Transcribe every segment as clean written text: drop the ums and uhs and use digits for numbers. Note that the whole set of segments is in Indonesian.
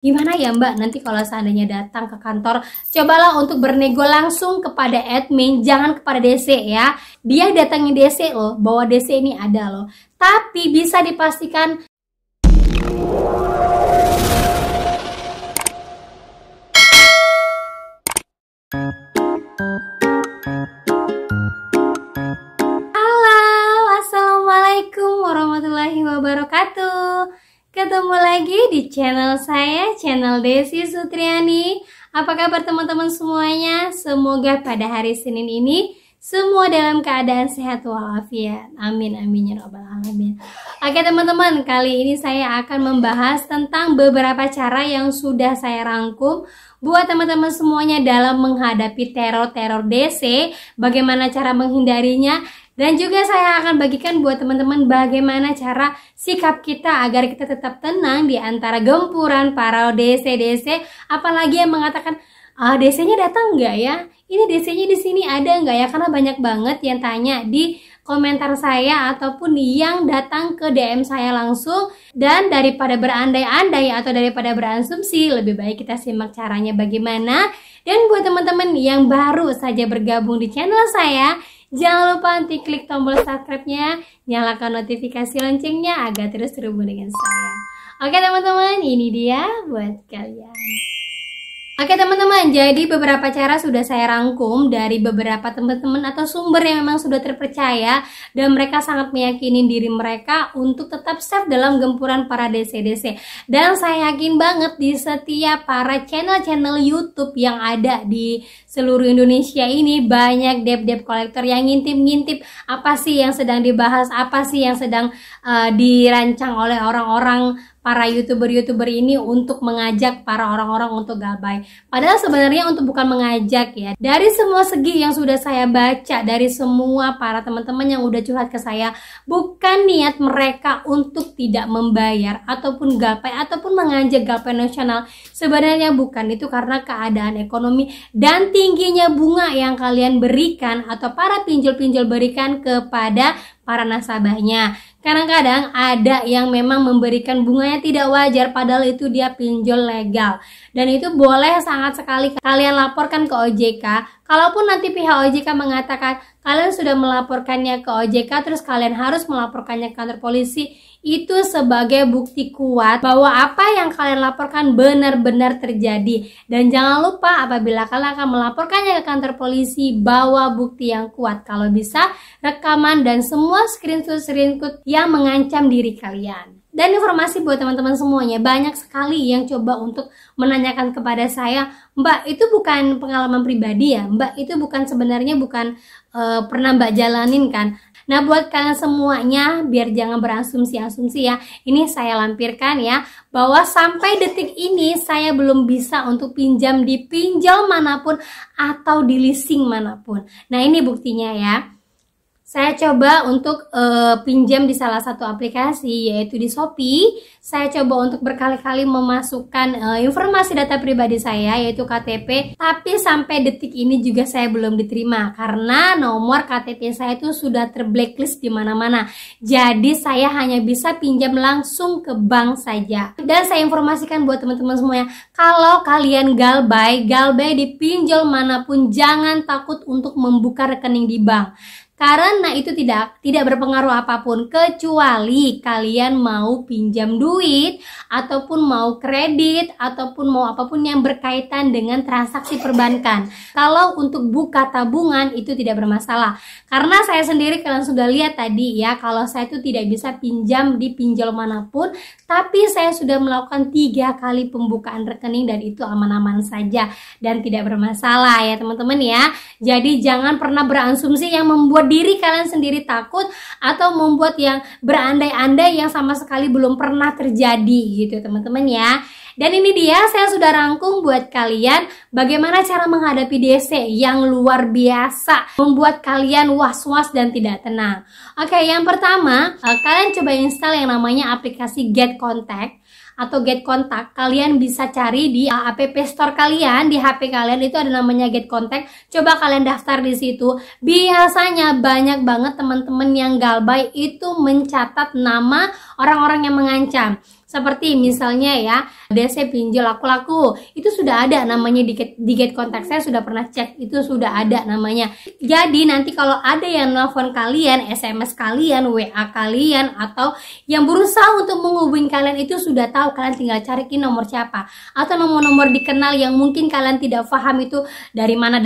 Gimana ya Mbak, nanti kalau seandainya datang ke kantor, cobalah untuk bernego langsung kepada admin, jangan kepada DC ya. Dia datangin DC loh, bahwa DC ini ada loh. Tapi bisa dipastikan Halo, Assalamualaikum warahmatullahi wabarakatuh. Ketemu lagi di channel saya, channel Desi Sutriani. Apa kabar teman-teman semuanya? Semoga pada hari Senin ini semua dalam keadaan sehat walafiat. Amin amin ya rabbal alamin. Oke teman-teman, kali ini saya akan membahas tentang beberapa cara yang sudah saya rangkum buat teman-teman semuanya dalam menghadapi teror-teror DC, bagaimana cara menghindarinya. Dan juga saya akan bagikan buat teman-teman bagaimana cara sikap kita agar kita tetap tenang di antara gempuran para DC-DC. Apalagi yang mengatakan, DC-nya datang nggak ya? Ini DC-nya di sini ada nggak ya? Karena banyak banget yang tanya di komentar saya ataupun yang datang ke DM saya langsung. Dan daripada berandai-andai atau daripada berasumsi, lebih baik kita simak caranya bagaimana. Dan buat teman-teman yang baru saja bergabung di channel saya, jangan lupa untuk klik tombol subscribe-nya, nyalakan notifikasi loncengnya agar terus terhubung dengan saya. Oke teman-teman, ini dia buat kalian. Oke teman-teman, jadi beberapa cara sudah saya rangkum dari beberapa teman-teman atau sumber yang memang sudah terpercaya dan mereka sangat meyakini diri mereka untuk tetap safe dalam gempuran para DC-DC. Dan saya yakin banget di setiap para channel-channel YouTube yang ada di seluruh Indonesia ini banyak debt kolektor yang ngintip-ngintip apa sih yang sedang dibahas, apa sih yang sedang dirancang oleh orang-orang para YouTuber ini untuk mengajak para orang-orang untuk gabay. Padahal sebenarnya untuk bukan mengajak ya. Dari semua segi yang sudah saya baca, dari semua para teman-teman yang udah curhat ke saya, bukan niat mereka untuk tidak membayar ataupun gapay ataupun mengajak gapay nasional. Sebenarnya bukan, itu karena keadaan ekonomi dan tingginya bunga yang kalian berikan atau para pinjol-pinjol berikan kepada para nasabahnya. Kadang-kadang ada yang memang memberikan bunganya tidak wajar padahal itu dia pinjol legal. Dan itu boleh sangat sekali kalian laporkan ke OJK. Kalaupun nanti pihak OJK mengatakan kalian sudah melaporkannya ke OJK terus kalian harus melaporkannya ke kantor polisi, itu sebagai bukti kuat bahwa apa yang kalian laporkan benar-benar terjadi. Dan jangan lupa apabila kalian akan melaporkannya ke kantor polisi, bawa bukti yang kuat. Kalau bisa rekaman dan semua screenshot yang mengancam diri kalian. Dan informasi buat teman-teman semuanya, banyak sekali yang coba untuk menanyakan kepada saya, Mbak itu bukan pengalaman pribadi ya, Mbak itu bukan sebenarnya bukan pernah Mbak jalanin kan. Nah buat kalian semuanya, biar jangan berasumsi-asumsi ya, ini saya lampirkan ya, bahwa sampai detik ini saya belum bisa untuk pinjam di pinjol manapun atau di leasing manapun. Nah ini buktinya ya. Saya coba untuk pinjam di salah satu aplikasi yaitu di Shopee. Saya coba untuk berkali-kali memasukkan informasi data pribadi saya yaitu KTP. Tapi sampai detik ini juga saya belum diterima karena nomor KTP saya itu sudah terblacklist di mana-mana. Jadi saya hanya bisa pinjam langsung ke bank saja. Dan saya informasikan buat teman-teman semuanya, kalau kalian galbay di pinjol manapun jangan takut untuk membuka rekening di bank. Karena itu tidak berpengaruh apapun kecuali kalian mau pinjam duit ataupun mau kredit ataupun mau apapun yang berkaitan dengan transaksi perbankan. Kalau untuk buka tabungan itu tidak bermasalah. Karena saya sendiri kalian sudah lihat tadi ya, kalau saya itu tidak bisa pinjam di pinjol manapun, tapi saya sudah melakukan 3 kali pembukaan rekening dan itu aman-aman saja dan tidak bermasalah ya teman-teman ya. Jadi jangan pernah berasumsi yang membuat diri kalian sendiri takut atau membuat yang berandai-andai yang sama sekali belum pernah terjadi gitu teman-teman ya. Dan ini dia saya sudah rangkum buat kalian bagaimana cara menghadapi DC yang luar biasa membuat kalian was-was dan tidak tenang. Oke, yang pertama kalian coba install yang namanya aplikasi Get Contact atau Get Contact. Kalian bisa cari di App Store kalian, di HP kalian itu ada namanya Get Contact. Coba kalian daftar di situ. Biasanya banyak banget teman-teman yang galbay itu mencatat nama orang-orang yang mengancam. Seperti misalnya ya, DC pinjol laku-laku, itu sudah ada namanya di Get Contact. Saya sudah pernah cek, itu sudah ada namanya. Jadi nanti kalau ada yang nelfon kalian, SMS kalian, WA kalian, atau yang berusaha untuk menghubungi kalian, itu sudah tahu, kalian tinggal cariin nomor siapa, atau nomor-nomor dikenal yang mungkin kalian tidak paham itu dari mana,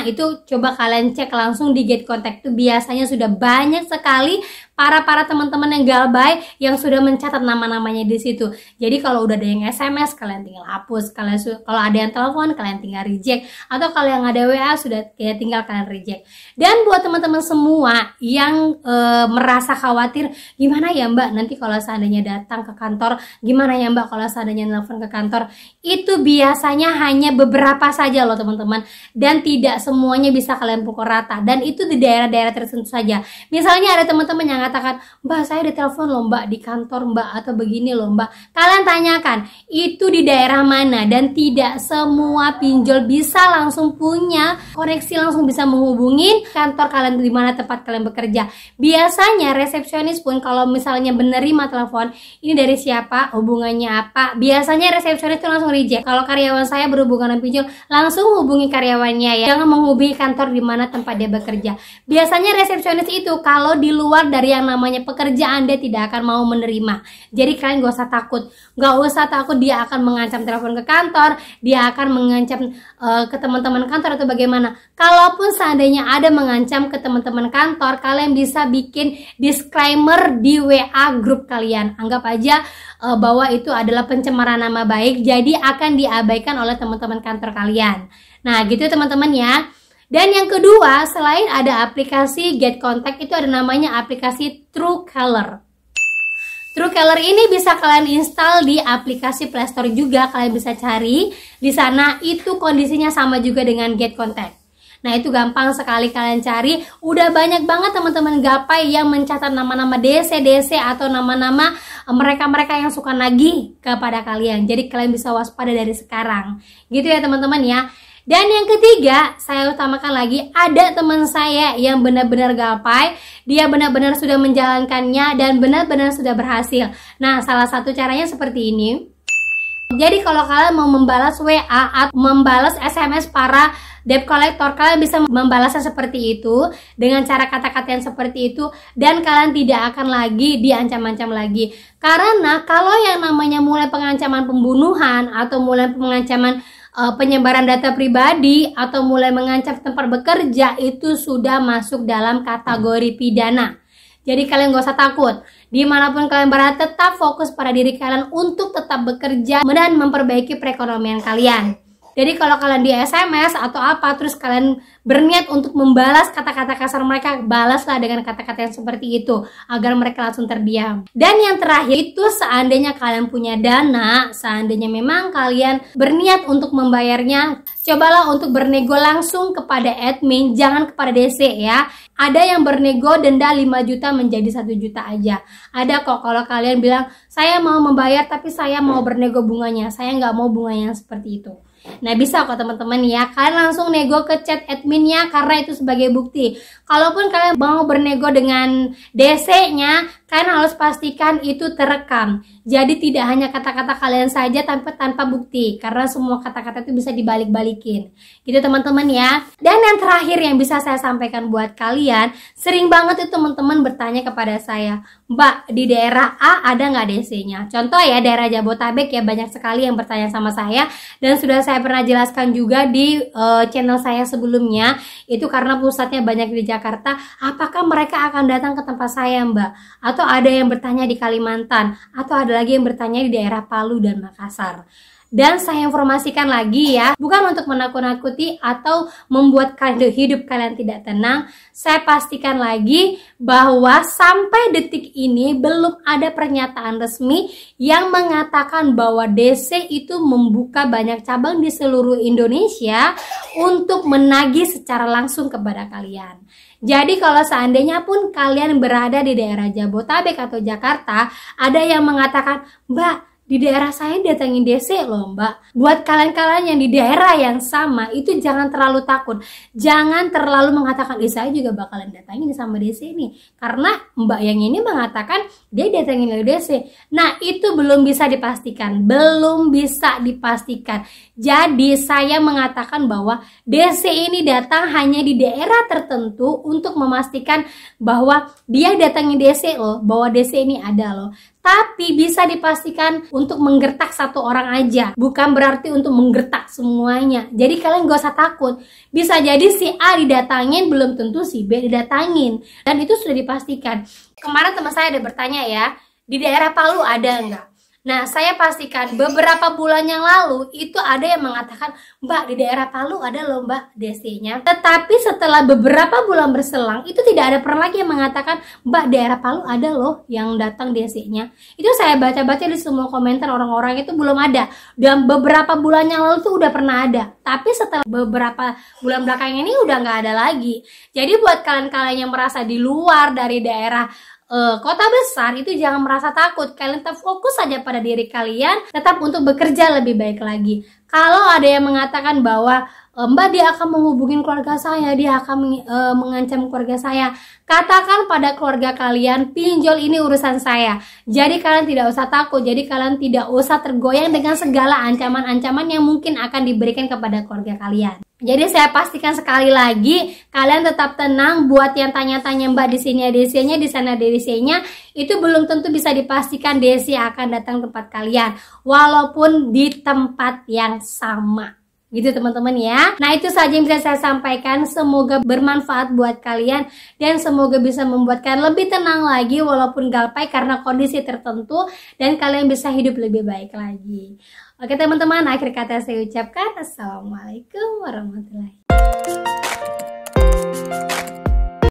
itu coba kalian cek langsung di Get Contact. Itu biasanya sudah banyak sekali para teman-teman yang galbay yang sudah mencatat nama-namanya di situ. Jadi kalau udah ada yang SMS, kalian tinggal hapus. Kalau ada yang telepon, kalian tinggal reject. Atau kalau yang ada WA, sudah ya tinggal kalian reject. Dan buat teman-teman semua yang merasa khawatir, gimana ya Mbak nanti kalau seandainya datang ke kantor, gimana ya Mbak kalau seandainya nelfon ke kantor, itu biasanya hanya beberapa saja loh teman-teman, dan tidak semuanya bisa kalian pukul rata, dan itu di daerah-daerah tertentu saja. Misalnya ada teman-teman yang katakan, Mbak saya ditelepon loh Mbak di kantor Mbak, atau begini loh Mbak. Kalian tanyakan itu di daerah mana, dan tidak semua pinjol bisa langsung punya koneksi, langsung bisa menghubungin kantor kalian di mana tempat kalian bekerja. Biasanya resepsionis pun kalau misalnya menerima telepon, ini dari siapa, hubungannya apa, biasanya resepsionis itu langsung reject. Kalau karyawan saya berhubungan dengan pinjol, langsung hubungi karyawannya ya, jangan menghubungi kantor di mana tempat dia bekerja. Biasanya resepsionis itu kalau di luar dari yang namanya pekerjaan, dia tidak akan mau menerima. Jadi kalian gak usah takut dia akan mengancam telepon ke kantor, dia akan mengancam ke teman-teman kantor atau bagaimana. Kalaupun seandainya ada mengancam ke teman-teman kantor, kalian bisa bikin disclaimer di WA grup kalian. Anggap aja bahwa itu adalah pencemaran nama baik, jadi akan diabaikan oleh teman-teman kantor kalian. Nah gitu teman-teman ya. Dan yang kedua, selain ada aplikasi Get Contact, itu ada namanya aplikasi Truecaller. Truecaller ini bisa kalian install di aplikasi Play Store juga, kalian bisa cari di sana. Itu kondisinya sama juga dengan Get Contact. Nah itu gampang sekali kalian cari. Udah banyak banget teman-teman gapai yang mencatat nama-nama DC atau nama-nama mereka-mereka yang suka nagih kepada kalian. Jadi kalian bisa waspada dari sekarang. Gitu ya teman-teman ya. Dan yang ketiga, saya utamakan lagi, ada teman saya yang benar-benar gapai, dia benar-benar sudah menjalankannya dan benar-benar sudah berhasil. Nah, salah satu caranya seperti ini. Jadi kalau kalian mau membalas WA atau membalas SMS para debt collector, kalian bisa membalasnya seperti itu dengan cara kata-kata yang seperti itu, dan kalian tidak akan lagi diancam-ancam lagi. Karena kalau yang namanya mulai pengancaman pembunuhan atau mulai pengancaman penyebaran data pribadi atau mulai mengancam tempat bekerja, itu sudah masuk dalam kategori pidana. Jadi kalian gak usah takut. Dimanapun kalian berada, tetap fokus pada diri kalian untuk tetap bekerja dan memperbaiki perekonomian kalian. Jadi kalau kalian di SMS atau apa, terus kalian berniat untuk membalas kata-kata kasar mereka, balaslah dengan kata-kata yang seperti itu agar mereka langsung terdiam. Dan yang terakhir itu, seandainya kalian punya dana, seandainya memang kalian berniat untuk membayarnya, cobalah untuk bernego langsung kepada admin, jangan kepada DC ya. Ada yang bernego denda 5 juta menjadi 1 juta aja. Ada kok kalau kalian bilang, saya mau membayar tapi saya mau bernego bunganya, saya nggak mau bunganya seperti itu. Nah bisa kok teman-teman ya, kalian langsung nego ke chat adminnya karena itu sebagai bukti. Kalaupun kalian mau bernego dengan DC-nya, kalian harus pastikan itu terekam. Jadi tidak hanya kata-kata kalian saja tanpa bukti, karena semua kata-kata itu bisa dibalik-balikin. Gitu teman-teman ya. Dan yang terakhir yang bisa saya sampaikan buat kalian, sering banget itu teman-teman bertanya kepada saya, Mbak di daerah A ada nggak DC-nya? Contoh ya daerah Jabotabek ya, banyak sekali yang bertanya sama saya, dan sudah saya pernah jelaskan juga di channel saya sebelumnya. Itu karena pusatnya banyak di Jakarta, apakah mereka akan datang ke tempat saya Mbak? Atau ada yang bertanya di Kalimantan, atau ada lagi yang bertanya di daerah Palu dan Makassar. Dan saya informasikan lagi ya, bukan untuk menakut-nakuti atau membuat hidup kalian tidak tenang. Saya pastikan lagi bahwa sampai detik ini belum ada pernyataan resmi yang mengatakan bahwa DC itu membuka banyak cabang di seluruh Indonesia untuk menagih secara langsung kepada kalian. Jadi kalau seandainya pun kalian berada di daerah Jabotabek atau Jakarta, ada yang mengatakan, Mbak, di daerah saya datangin DC loh Mbak. Buat kalian-kalian yang di daerah yang sama itu jangan terlalu takut. Jangan terlalu mengatakan, saya juga bakalan datangin sama DC nih. Karena Mbak yang ini mengatakan dia datangin oleh DC. Nah itu belum bisa dipastikan. Belum bisa dipastikan. Jadi saya mengatakan bahwa DC ini datang hanya di daerah tertentu untuk memastikan bahwa dia datangin DC loh. Bahwa DC ini ada loh. Tapi bisa dipastikan untuk menggertak satu orang aja, bukan berarti untuk menggertak semuanya. Jadi kalian gak usah takut. Bisa jadi si A didatangin, belum tentu si B didatangin. Dan itu sudah dipastikan. Kemarin teman saya ada bertanya ya, di daerah Palu ada enggak? Nah, saya pastikan beberapa bulan yang lalu itu ada yang mengatakan, Mbak di daerah Palu ada loh Mbak DC-nya. Tetapi setelah beberapa bulan berselang, itu tidak ada pernah lagi yang mengatakan, Mbak daerah Palu ada loh yang datang DC-nya. Itu saya baca-baca di semua komentar orang-orang itu belum ada. Dan beberapa bulan yang lalu tuh udah pernah ada. Tapi setelah beberapa bulan belakang ini udah nggak ada lagi. Jadi buat kalian-kalian yang merasa di luar dari daerah kota besar itu jangan merasa takut. Kalian tetap fokus saja pada diri kalian, tetap untuk bekerja lebih baik lagi. Kalau ada yang mengatakan bahwa Mbak dia akan menghubungin keluarga saya, dia akan mengancam keluarga saya, katakan pada keluarga kalian, pinjol ini urusan saya. Jadi kalian tidak usah takut, jadi kalian tidak usah tergoyang dengan segala ancaman-ancaman yang mungkin akan diberikan kepada keluarga kalian. Jadi saya pastikan sekali lagi, kalian tetap tenang. Buat yang tanya-tanya Mbak di sini DC-nya, di sana DC-nya, itu belum tentu bisa dipastikan DC akan datang tempat kalian, walaupun di tempat yang sama. Gitu teman-teman ya. Nah itu saja yang bisa saya sampaikan. Semoga bermanfaat buat kalian dan semoga bisa membuat kalian lebih tenang lagi walaupun galpai karena kondisi tertentu, dan kalian bisa hidup lebih baik lagi. Oke teman-teman, akhir kata saya ucapkan Assalamualaikum warahmatullahi wabarakatuh.